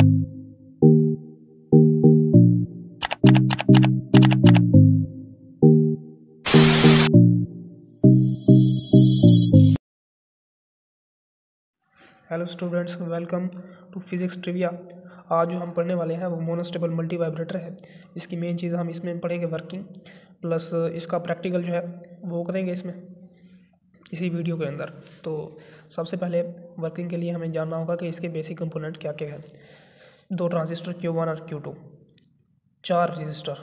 Hello students, welcome to physics trivia. आज जो हम पढ़ने वाले हैं वो मोनोस्टेबल मल्टी वाइब्रेटर है। इसकी मेन चीज़ हम इसमें पढ़ेंगे वर्किंग, प्लस इसका प्रैक्टिकल जो है वो करेंगे इसमें इसी वीडियो के अंदर। तो सबसे पहले वर्किंग के लिए हमें जानना होगा कि इसके बेसिक कंपोनेंट क्या क्या है। 2 ट्रांजिस्टर Q1 और Q2, 4 register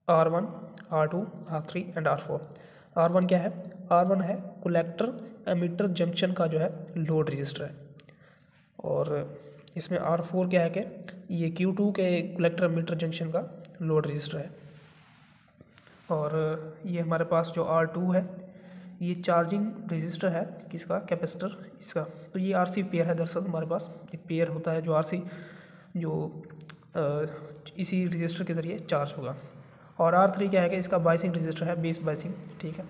R1, R2, R3 and R4। R1 क्या है? R1 है कलेक्टर एमिटर जंक्शन का जो है लोड रजिस्टर है। और इसमें R4 क्या है कि ये Q2 के कलेक्टर एमिटर जंक्शन का लोड रजिस्टर है। और ये हमारे पास जो R2 है ये चार्जिंग रजिस्टर है किसका? कैपेसिटर इसका। तो ये RC पेयर है। दरअसल हमारे पास एक पेयर होता है जो RC जो इसी रजिस्टर के ज़रिए चार्ज होगा। और R3 क्या है कि इसका बाइसिंग रजिस्टर है, बेस बाइसिंग। ठीक है,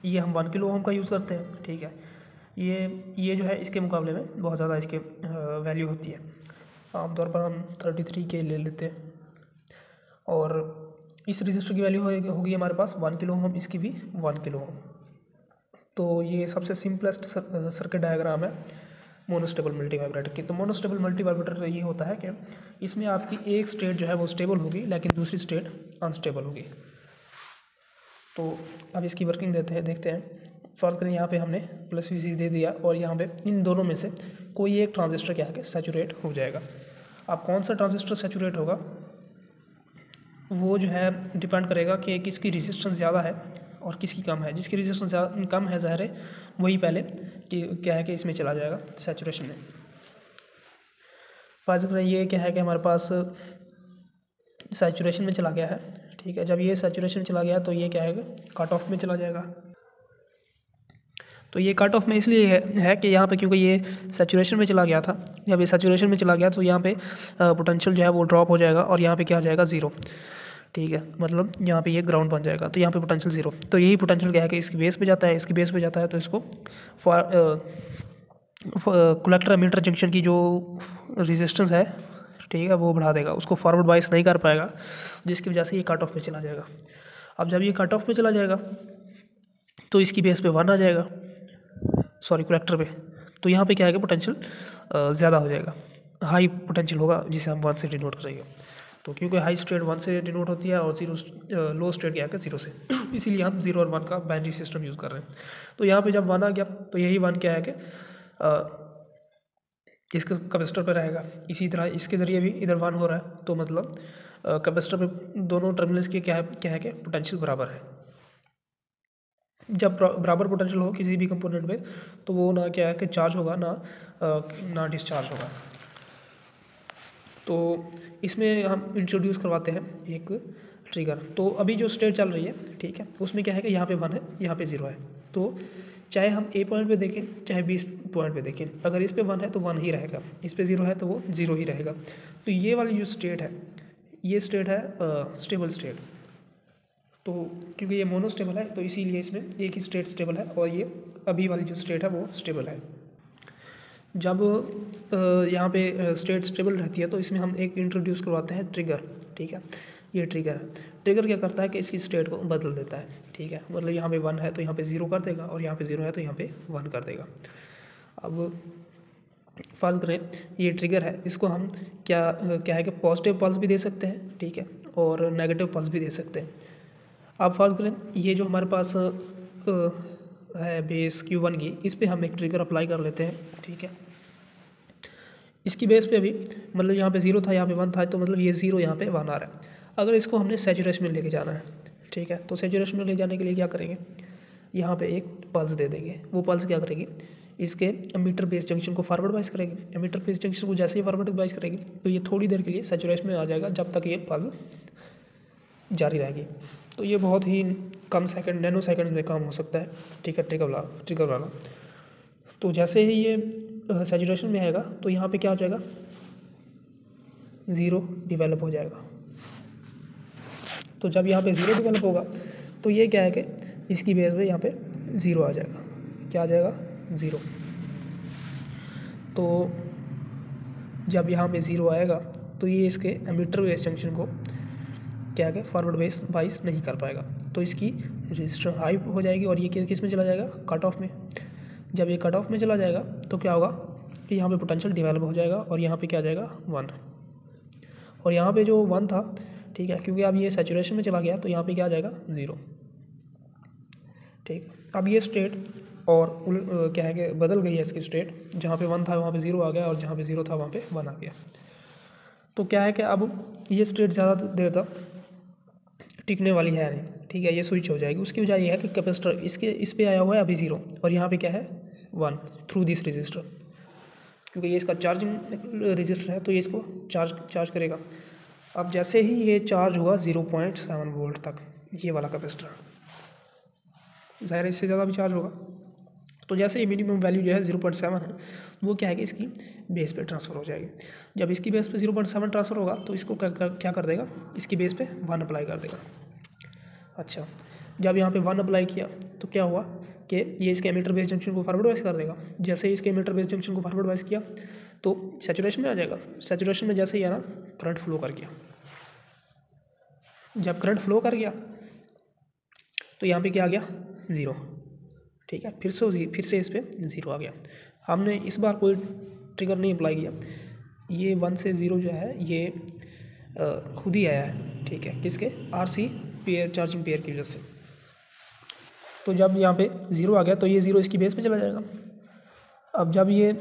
ये हम 1 किलो ओम का यूज़ करते हैं। ठीक है, ये जो है इसके मुकाबले में बहुत ज़्यादा इसके वैल्यू होती है। आमतौर पर हम 33 के ले लेते हैं। और इस रजिस्टर की वैल्यू होगी हमारे पास 1 किलो ओम, इसकी भी 1 किलो ओम। तो ये सबसे सिंपलेस्ट सर्किट डायग्राम है मोनोस्टेबल मल्टी वाइब्रेटर की। तो मोनोस्टेबल मल्टी वाइब्रेटर ये होता है कि इसमें आपकी एक स्टेट जो है वो स्टेबल होगी, लेकिन दूसरी स्टेट अनस्टेबल होगी। तो अब इसकी वर्किंग देखते हैं। फर्ज करें यहाँ पे हमने प्लस VC दे दिया और यहाँ पे इन दोनों में से कोई एक ट्रांजिस्टर क्या है कि सैचुरेट हो जाएगा। अब कौन सा ट्रांजिस्टर सैचुरेट होगा वो जो है डिपेंड करेगा कि किसकी रेजिस्टेंस ज़्यादा है और किसकी कम है। जिसकी रेजिस्टेंस कम है ज़ाहिर है वही पहले कि क्या है कि इसमें चला जाएगा सैचुरेशन में। फर्ज करें ये क्या है कि हमारे पास सैचुरेशन में चला गया है। ठीक है, जब ये सैचुरेशन चला गया तो ये क्या है कट ऑफ में चला जाएगा। तो ये कट ऑफ में इसलिए है कि यहाँ पे क्योंकि ये सैचुरेशन में चला गया था। जब ये सैचुरेशन में चला गया तो यहाँ पे पोटेंशियल जो है वो ड्रॉप हो जाएगा और यहाँ पे क्या हो जाएगा? 0। ठीक है, मतलब यहाँ पे ये ग्राउंड बन जाएगा, तो यहाँ पे पोटेंशियल 0। तो यही पोटेंशियल क्या है कि इसकी बेस पे जाता है, इसकी बेस पे जाता है तो इसको कलेक्टर एमिटर जंक्शन की जो रेजिस्टेंस है, ठीक है, वो बढ़ा देगा, उसको फॉरवर्ड बाइस नहीं कर पाएगा, जिसकी वजह से ये कट ऑफ पे चला जाएगा। अब जब ये कट ऑफ पे चला जाएगा तो इसकी बेस पे 1 आ जाएगा, सॉरी कलेक्टर पे। तो यहाँ पे क्या है कि पोटेंशियल ज़्यादा हो जाएगा, हाई पोटेंशियल होगा, जिसे हम 1 से डिनोट करेंगे। तो क्योंकि हाई स्टेट 1 से डिनोट होती है और लो स्टेट क्या है 0 से, इसीलिए हम 0 और 1 का बाइनरी सिस्टम यूज़ कर रहे हैं। तो यहाँ पे जब 1 आ गया तो यही 1 क्या है कि इसके कैपेसिटर पे रहेगा। इसी तरह इसके ज़रिए भी इधर 1 हो रहा है, तो मतलब कैपेसिटर पे दोनों टर्मिनल्स के क्या है कि पोटेंशियल बराबर है। जब बराबर पोटेंशियल हो किसी भी कंपोनेंट में तो वो ना क्या है कि चार्ज होगा ना डिस्चार्ज होगा। तो इसमें हम इंट्रोड्यूस करवाते हैं एक ट्रिगर। तो अभी जो स्टेट चल रही है, ठीक है, उसमें क्या है कि यहाँ पे 1 है, यहाँ पे 0 है। तो चाहे हम A पॉइंट पे देखें चाहे B पॉइंट पे देखें, अगर इस पे 1 है तो 1 ही रहेगा, इस पे 0 है तो वो 0 ही रहेगा। तो ये वाली जो स्टेट है ये स्टेट है स्टेबल स्टेट। तो क्योंकि ये मोनोस्टेबल है तो इसीलिए इसमें एक ही स्टेट स्टेबल है और ये अभी वाली जो स्टेट है वो स्टेबल है। जब यहाँ पे स्टेट स्टेबल रहती है तो इसमें हम एक इंट्रोड्यूस करवाते हैं ट्रिगर। ठीक है, ये ट्रिगर है। ट्रिगर क्या करता है कि इसकी स्टेट को बदल देता है। ठीक है, मतलब यहाँ पे 1 है तो यहाँ पे 0 कर देगा और यहाँ पे 0 है तो यहाँ पे 1 कर देगा। अब फर्ज करें ये ट्रिगर है, इसको हम क्या है कि पॉजिटिव पल्स भी दे सकते हैं, ठीक है, और नेगेटिव पल्स भी दे सकते हैं। अब फर्ज करें ये जो हमारे पास है बेस Q1 की, इस पे हम एक ट्रिगर अप्लाई कर लेते हैं। ठीक है, इसकी बेस पे अभी मतलब यहाँ पे 0 था, यहाँ पे 1 था, तो मतलब ये 0 यहाँ पे 1 आ रहा है। अगर इसको हमने सैचुरेशन में लेके जाना है, ठीक है, तो सैचुरेशन में ले जाने के लिए क्या करेंगे? यहाँ पे एक पल्स दे देंगे। वो पल्स क्या करेगी? इसके एमिटर बेस जंक्शन को फॉरवर्ड बाइस करेगी। एमिटर बेस जंक्शन को जैसे ही फॉरवर्ड बाइस करेगी तो ये थोड़ी देर के लिए सैचुरेशन में आ जाएगा, जब तक ये पल्स जारी रहेगी। तो ये बहुत ही कम सेकंड, नैनो सेकंड में काम हो सकता है। ठीक है, ट्रिगर वाला। तो जैसे ही ये सैचुरेशन में आएगा तो यहाँ पे क्या हो जाएगा? 0 डिवेलप हो जाएगा। तो जब यहाँ पे 0 डिवेलप होगा तो ये क्या है कि इसकी बेस पे यहाँ पे 0 आ जाएगा। क्या आ जाएगा? 0। तो जब यहाँ पे 0 आएगा तो ये इसके एमिटर बेस जंक्शन को क्या है फॉरवर्ड बेस बाइस नहीं कर पाएगा, तो इसकी रजिस्टर हाई हो जाएगी और ये किस में चला जाएगा, कट ऑफ में। जब ये कट ऑफ में चला जाएगा तो क्या होगा कि यहाँ पे पोटेंशियल डेवलप हो जाएगा और यहाँ पे क्या आ जाएगा 1, और यहाँ पे जो 1 था, ठीक है, क्योंकि अब ये सैचुरेशन में चला गया तो यहाँ पे क्या आ जाएगा 0। ठीक, अब ये स्टेट और क्या है कि बदल गई है इसकी स्टेट, जहाँ पे 1 था वहाँ पे 0 आ गया और जहाँ पे 0 था वहाँ पे 1 आ गया। तो क्या है कि अब ये स्टेट ज़्यादा देर तक टिकने वाली है नहीं, ठीक है, ये स्विच हो जाएगी। उसकी वजह ये है कि कैपेसिटर इस पे आया हुआ है अभी 0 और यहाँ पे क्या है 1 थ्रू दिस रजिस्टर, क्योंकि ये इसका चार्जिंग रजिस्टर है तो ये इसको चार्ज करेगा। अब जैसे ही ये चार्ज हुआ 0.7 वोल्ट तक, ये वाला कैपेसिटर, ज़ाहिर है इससे ज़्यादा भी चार्ज होगा, तो जैसे ये मिनिमम वैल्यू जो है 0.7 है, वो क्या है कि इसकी बेस पे ट्रांसफ़र हो जाएगी। जब इसकी बेस पे 0.7 ट्रांसफ़र होगा तो इसको क्या कर देगा, इसकी बेस पे 1 अप्लाई कर देगा। अच्छा, जब यहाँ पे 1 अप्लाई किया तो क्या हुआ कि ये इसके एमिटर बेस जंक्शन को फॉरवर्ड वाइज कर देगा। जैसे ही इसके एमिटर बेस जंक्शन को फॉरवर्ड वाइज किया तो सैचुरेशन में आ जाएगा। सैचुरेशन में जैसे ही आना करंट फ्लो कर गया। जब करंट फ्लो कर गया तो यहाँ पे क्या आ गया 0, ठीक है, फिर से इस पर 0 आ गया। हमने इस बार कोई ट्रिगर नहीं अप्लाई किया, ये 1 से 0 जो है ये खुद ही आया है, ठीक है, किसके RC पेयर चार्जिंग पेयर की वजह से। तो जब यहाँ पे 0 आ गया तो ये 0 इसकी बेस पे चला जाएगा। अब जब ये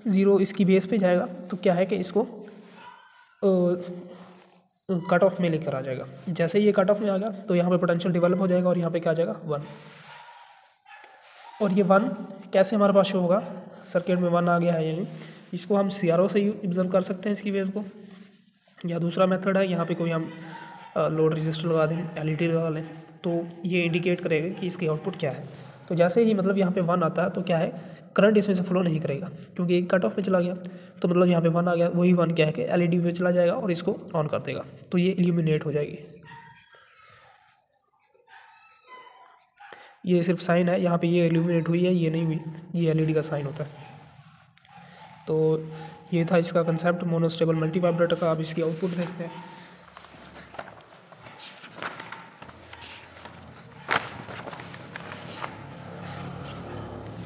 0 इसकी बेस पे जाएगा तो क्या है कि इसको कट ऑफ में लेकर आ जाएगा। जैसे ही ये कट ऑफ में आ गया तो यहाँ पे पोटेंशियल डेवलप हो जाएगा और यहाँ पे क्या आ जाएगा 1, और ये 1 कैसे हमारे पास शो होगा, सर्किट में 1 आ गया है, यानी इसको हम CRO से ऑब्जर्व कर सकते हैं इसकी वेव को, या दूसरा मेथड है यहाँ पे कोई हम लोड रजिस्टर लगा दें, LED लगा लें, तो ये इंडिकेट करेगा कि इसकी आउटपुट क्या है। तो जैसे ही मतलब यहाँ पे 1 आता है तो क्या है करंट इसमें से फ्लो नहीं करेगा, क्योंकि कट ऑफ में चला गया, तो मतलब यहाँ पे 1 आ गया, वही 1 क्या है कि LED पे चला जाएगा और इसको ऑन कर देगा, तो ये इल्यूमिनेट हो जाएगी। ये सिर्फ साइन है, यहाँ पे ये इल्यूमिनेट हुई है, ये नहीं हुई, ये LED का साइन होता है। तो ये था इसका कंसेप्ट मोनोस्टेबल मल्टी वाइब्रेटर का। अब इसकी आउटपुट देखते हैं।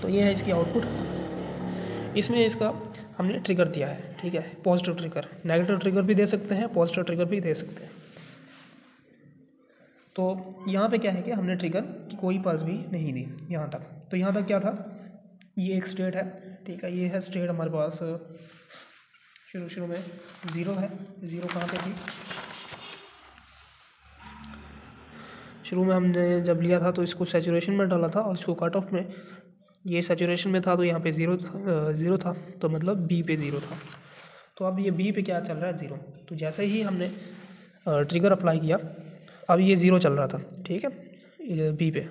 तो ये है इसकी आउटपुट। इसमें इसका हमने ट्रिगर दिया है, ठीक है, पॉजिटिव ट्रिगर, नेगेटिव ट्रिगर भी दे सकते हैं, पॉजिटिव ट्रिगर भी दे सकते हैं। तो यहाँ पे क्या है कि हमने ट्रिगर की कोई पल्स भी नहीं दी यहाँ तक। तो यहाँ तक क्या था, ये एक स्टेट है, ठीक है, ये है स्टेट हमारे पास शुरू में 0 है। 0 कहाँ पे थी, शुरू में हमने जब लिया था तो इसको सैचुरेशन में डाला था और इसको कट ऑफ में, ये सैचुरेशन में था तो यहाँ पे 0 था, तो मतलब B पे 0 था। तो अब ये B पे क्या चल रहा है 0। तो जैसे ही हमने ट्रिगर अप्लाई किया, अब ये 0 चल रहा था, ठीक है, ये B पे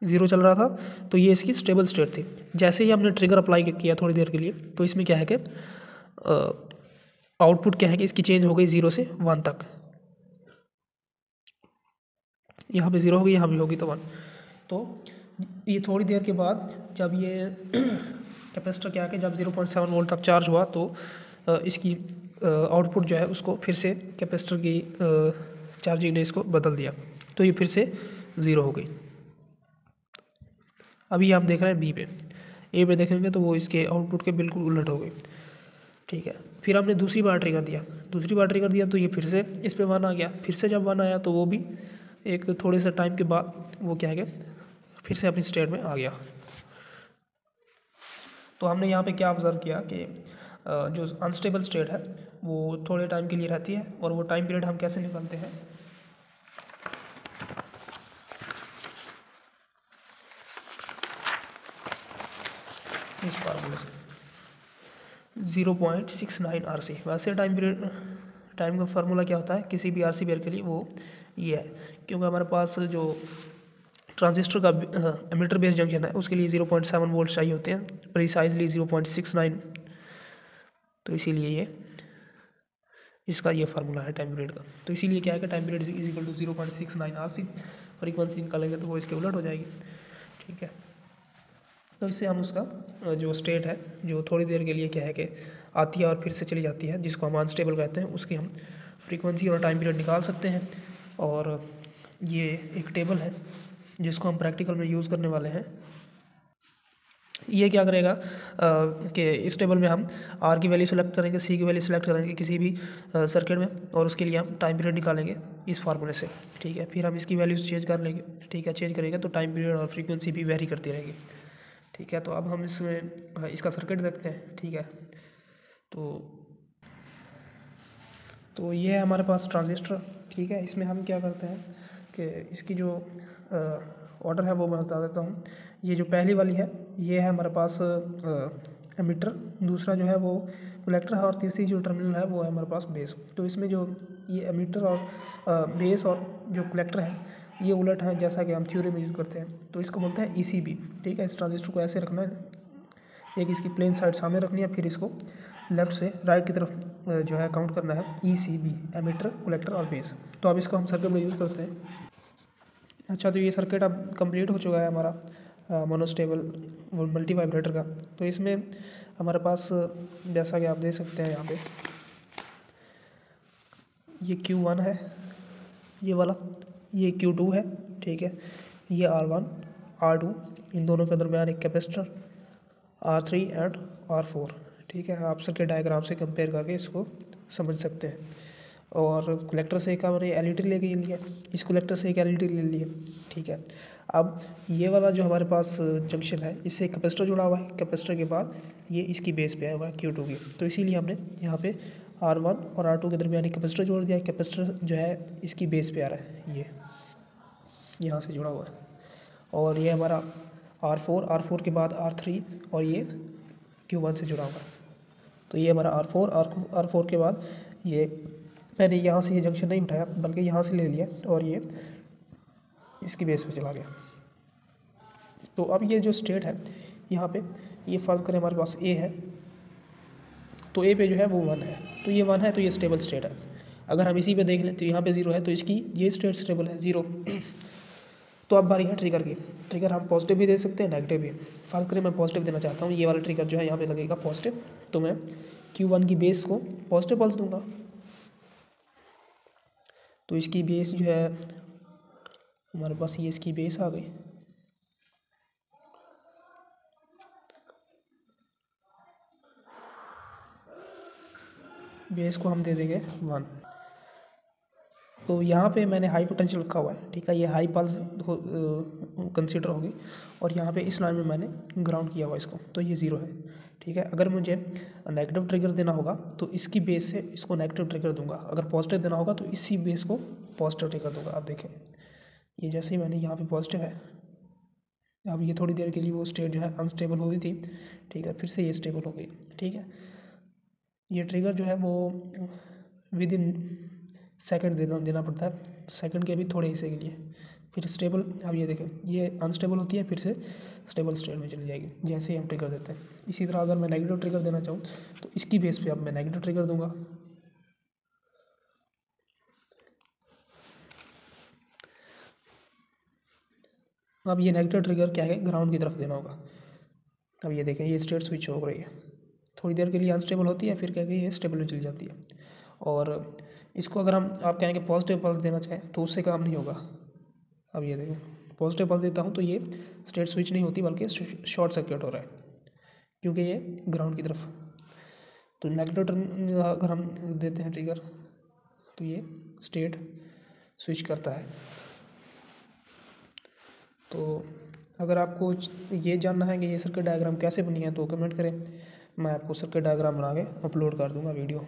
0 चल रहा था, तो ये इसकी स्टेबल स्टेट थी। जैसे ही हमने ट्रिगर अप्लाई किया थोड़ी देर के लिए, तो इसमें क्या है कि आउटपुट क्या है कि इसकी चेंज हो गई 0 से 1 तक। यहाँ पे 0 होगी, यहाँ भी होगी तो 1। तो ये थोड़ी देर के बाद जब ये कैपेसिटर क्या है कि जब 0.7 वोल्ट तक चार्ज हुआ तो इसकी आउटपुट जो है उसको फिर से कैपेसिटर की चार्जिंग ने इसको बदल दिया, तो ये फिर से 0 हो गई। अभी आप देख रहे हैं B पे, A पे देखेंगे तो वो इसके आउटपुट के बिल्कुल उलट हो गई, ठीक है। फिर हमने दूसरी बार ट्रिगर दिया तो ये फिर से इस पे 1 आ गया। फिर से जब 1 आया तो वो भी एक थोड़े से टाइम के बाद वो क्या है फिर से अपनी स्टेट में आ गया। तो हमने यहाँ पे क्या ऑब्जर्व किया कि जो अनस्टेबल स्टेट है वो थोड़े टाइम के लिए रहती है, और वो टाइम पीरियड हम कैसे निकालते हैं, इस फार्मूले से 0.69 RC। वैसे टाइम का फार्मूला क्या होता है किसी भी RC पेयर के लिए, वो ये है, क्योंकि हमारे पास जो ट्रांजिस्टर का एमिटर बेस जंक्शन है उसके लिए 0.7 वोल्ट चाहिए होते हैं, प्रिसाइजली 0.69, तो इसीलिए ये इसका ये फार्मूला है टाइम पीरियड का। तो इसीलिए क्या है कि time period is equal to 0.69 RC। Frequency निकालेंगे तो वो इसके उलट हो जाएगी, ठीक है। तो इससे हम उसका जो स्टेट है, जो थोड़ी देर के लिए क्या है कि आती है और फिर से चली जाती है, जिसको हम अनस्टेबल कहते हैं, उसकी हम फ्रीक्वेंसी और टाइम पीरियड निकाल सकते हैं। और ये एक टेबल है जिसको हम प्रैक्टिकल में यूज़ करने वाले हैं। ये क्या करेगा कि इस टेबल में हम आर की वैल्यू सेलेक्ट करेंगे, सी की वैल्यू सेलेक्ट करेंगे किसी भी सर्किट में, और उसके लिए हम टाइम पीरियड निकालेंगे इस फार्मूले से। ठीक है, फिर हम इसकी वैल्यूज चेंज कर लेंगे। ठीक है, चेंज करेंगे तो टाइम पीरियड और फ्रीक्वेंसी भी वेरी करती रहेगी। ठीक है, तो अब हम इसमें इसका सर्किट देखते हैं। ठीक है, तो ये है हमारे पास ट्रांजिस्टर। ठीक है, इसमें हम क्या करते हैं कि इसकी जो ऑर्डर है वो मैं बता देता हूँ। ये जो पहली वाली है ये है हमारे पास एमिटर, दूसरा जो है वो कलेक्टर है, और तीसरी जो टर्मिनल है वो है हमारे पास बेस। तो इसमें जो ये एमिटर और बेस और जो कलेक्टर है ये उलट है, जैसा कि हम थ्योरी में यूज़ करते हैं। तो इसको बोलते हैं ECB। ठीक है, इस ट्रांजिस्टर को ऐसे रखना है, एक इसकी प्लेन साइड सामने रखनी है, फिर इसको लेफ़्ट से राइट की तरफ जो है काउंट करना है, ECB, एमिटर, कलेक्टर और बेस। तो अब इसको हम सर्किट में यूज़ करते हैं। अच्छा, तो ये सर्किट अब कंप्लीट हो चुका है हमारा मोनोस्टेबल मल्टी वाइब्रेटर का। तो इसमें हमारे पास जैसा कि आप देख सकते हैं यहाँ पे ये Q1 है, ये वाला, ये Q2 है। ठीक है, ये R1 R2, इन दोनों के दरमियान एक कैपेसिटर R3 एंड R4। ठीक है, आप सर्किट डायग्राम से कंपेयर करके इसको समझ सकते हैं। और कलेक्टर से एक हमने LED लेके लिया, इस कलेक्टर से एक LED ले लिया। ठीक है, अब ये वाला जो हमारे पास जंक्शन है इससे एक कैपेसिटर जुड़ा हुआ है, कैपेसिटर के बाद ये इसकी बेस पे आया हुआ है Q2 की। तो इसीलिए हमने यहाँ पे R1 और R2 के दरमियान एक कैपेसिटर जोड़ दिया। कैपेसिटर जो है इसकी बेस पे आ रहा है, ये यहाँ से जुड़ा हुआ है। और ये हमारा R4 के बाद R3 और ये Q1 से जुड़ा हुआ है। तो ये हमारा R4 के बाद ये मैंने यहाँ से ये जंक्शन नहीं उठाया बल्कि यहाँ से ले लिया और ये इसकी बेस पे चला गया। तो अब ये जो स्टेट है यहाँ पे, ये फर्ज करें हमारे पास A है, तो A पे जो है वो 1 है, तो ये 1 है तो ये स्टेबल स्टेट है। अगर हम इसी पे देख लें तो यहाँ पे 0 है, तो इसकी ये स्टेट स्टेबल है 0। तो अब बारी है ट्रिगर की। ट्रिगर हम पॉजिटिव भी दे सकते हैं, नेगेटिव भी। फर्ज करें मैं पॉजिटिव देना चाहता हूँ, ये वाला ट्रिगर जो है यहाँ पे लगेगा पॉजिटिव, तो मैं Q1 की बेस को पॉजिटिव पल्स दूंगा। तो इसकी बेस जो है हमारे पास, ये इसकी बेस आ गई। बेस को हम दे देंगे 1। तो यहाँ पे मैंने हाई पोटेंशियल रखा हुआ है। ठीक है, ये हाई पल्स कंसीडर होगी, और यहाँ पे इस लाइन में मैंने ग्राउंड किया हुआ इसको, तो ये 0 है। ठीक है, अगर मुझे नेगेटिव ट्रिगर देना होगा तो इसकी बेस से इसको नेगेटिव ट्रिगर दूंगा, अगर पॉजिटिव देना होगा तो इसी बेस को पॉजिटिव ट्रिगर दूंगा। आप देखें, ये जैसे ही मैंने यहाँ पे पॉजिटिव है, अब ये थोड़ी देर के लिए वो स्टेट जो है अनस्टेबल हो गई थी। ठीक है, फिर से ये स्टेबल हो गई। ठीक है, ये ट्रिगर जो है वो विद इन सेकंड देना पड़ता है, सेकंड के भी थोड़े हिस्से के लिए, फिर स्टेबल। अब ये देखें, ये अनस्टेबल होती है, फिर से स्टेबल स्टेट में चली जाएगी जैसे ही हम ट्रिगर देते हैं। इसी तरह अगर मैं नेगेटिव ट्रिगर देना चाहूँ तो इसकी बेस पे अब मैं नेगेटिव ट्रिगर दूंगा। अब ये नेगेटिव ट्रिगर क्या है, ग्राउंड की तरफ देना होगा। अब ये देखें, ये स्टेट स्विच हो रही है, थोड़ी देर के लिए अनस्टेबल होती है, फिर क्या है ये स्टेबल में चली जाती है। और इसको अगर हम आप कहेंगे पॉजिटिव पल्स देना चाहें तो उससे काम नहीं होगा। अब ये देखें, पॉजिटिव पल्स देता हूँ तो ये स्टेट स्विच नहीं होती बल्कि शॉर्ट सर्किट हो रहा है, क्योंकि ये ग्राउंड की तरफ। तो नेगेटिव टर्म अगर हम देते हैं ट्रिगर तो ये स्टेट स्विच करता है। तो अगर आपको ये जानना है कि ये सर्किट डायग्राम कैसे बनी है तो कमेंट करें, मैं आपको सर्किट डायग्राम बना के अपलोड कर दूंगा वीडियो।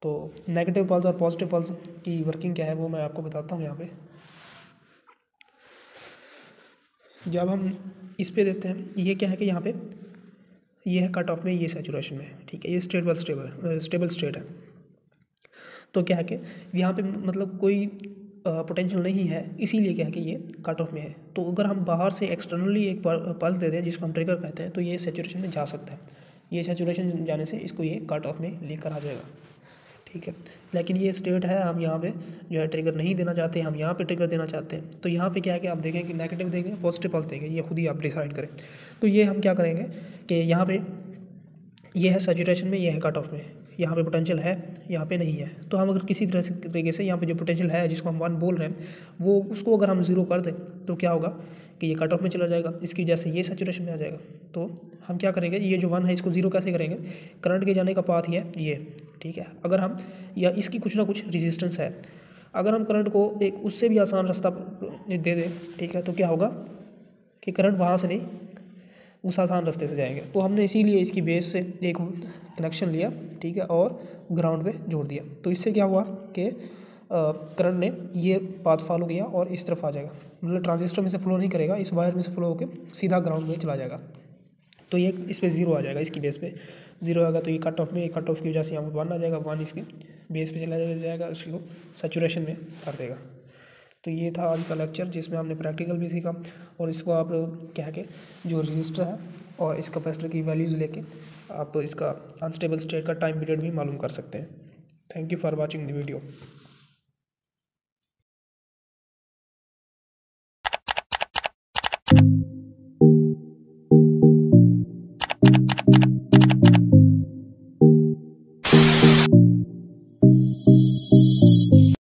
तो नेगेटिव पल्स और पॉजिटिव पल्स की वर्किंग क्या है वो मैं आपको बताता हूँ। यहाँ पे जब हम इस पे देते हैं, ये क्या है कि यहाँ पे ये है कट ऑफ में, ये सैचुरेशन में है। ठीक है, ये स्टेबल स्टेट है। तो क्या है कि यहाँ पे मतलब कोई पोटेंशियल नहीं है, इसीलिए क्या है कि ये कट ऑफ में है। तो अगर हम बाहर से एक्सटर्नली एक पल्स दे दें जिसको हम ट्रिगर कहते हैं तो ये सैचुरेशन में जा सकता है। ये सैचुरेशन जाने से इसको ये कट ऑफ में लेकर आ जाएगा। ठीक है। लेकिन ये स्टेट है, हम यहाँ पे जो है ट्रिगर नहीं देना चाहते, हम यहाँ पे ट्रिगर देना चाहते हैं। तो यहाँ पे क्या है कि आप देखें कि नेगेटिव देंगे पॉजिटिव पल्स देंगे, ये खुद ही आप डिसाइड करें। तो ये हम क्या करेंगे कि यहाँ पे ये है सैचुरेशन में, ये है कट ऑफ में, यहाँ पे पोटेंशियल है, यहाँ पे नहीं है। तो हम अगर किसी तरह से तरीके से यहाँ पे जो पोटेंशियल है जिसको हम 1 बोल रहे हैं, वो उसको अगर हम 0 कर दें तो क्या होगा कि ये कट ऑफ में चला जाएगा, इसकी वजह से ये सैचुरेशन में आ जाएगा। तो हम क्या करेंगे, ये जो 1 है इसको 0 कैसे करेंगे, करंट के जाने का पाथ ही है ये, ठीक है। अगर हम या इसकी कुछ ना कुछ रेजिस्टेंस है, अगर हम करंट को एक उससे भी आसान रास्ता दे दें, ठीक है, तो क्या होगा कि करंट वहाँ से नहीं उस आसान रास्ते से जाएंगे। तो हमने इसीलिए इसकी बेस से एक कनेक्शन लिया, ठीक है, और ग्राउंड पे जोड़ दिया। तो इससे क्या हुआ कि करंट ने ये पाथ फॉलो किया और इस तरफ आ जाएगा, मतलब ट्रांजिस्टर में से फ्लो नहीं करेगा, इस वायर में से फ्लो होकर सीधा ग्राउंड में चला जाएगा। तो ये इस पर 0 आ जाएगा, इसकी बेस पे 0 आएगा। तो ये कट ऑफ में, कट ऑफ की वजह से यहाँ पर 1 आ जाएगा, 1 इसके बेस पे चला जाएगा, उसको सैचुरेशन में कर देगा। तो ये था आज का लेक्चर जिसमें हमने प्रैक्टिकल भी सीखा, और इसको आप क्या के जो रजिस्टर है और इस कैपेसिटर की वैल्यूज़ लेके आप इसका अनस्टेबल स्टेट का टाइम पीरियड भी मालूम कर सकते हैं। Thank you for watching the video.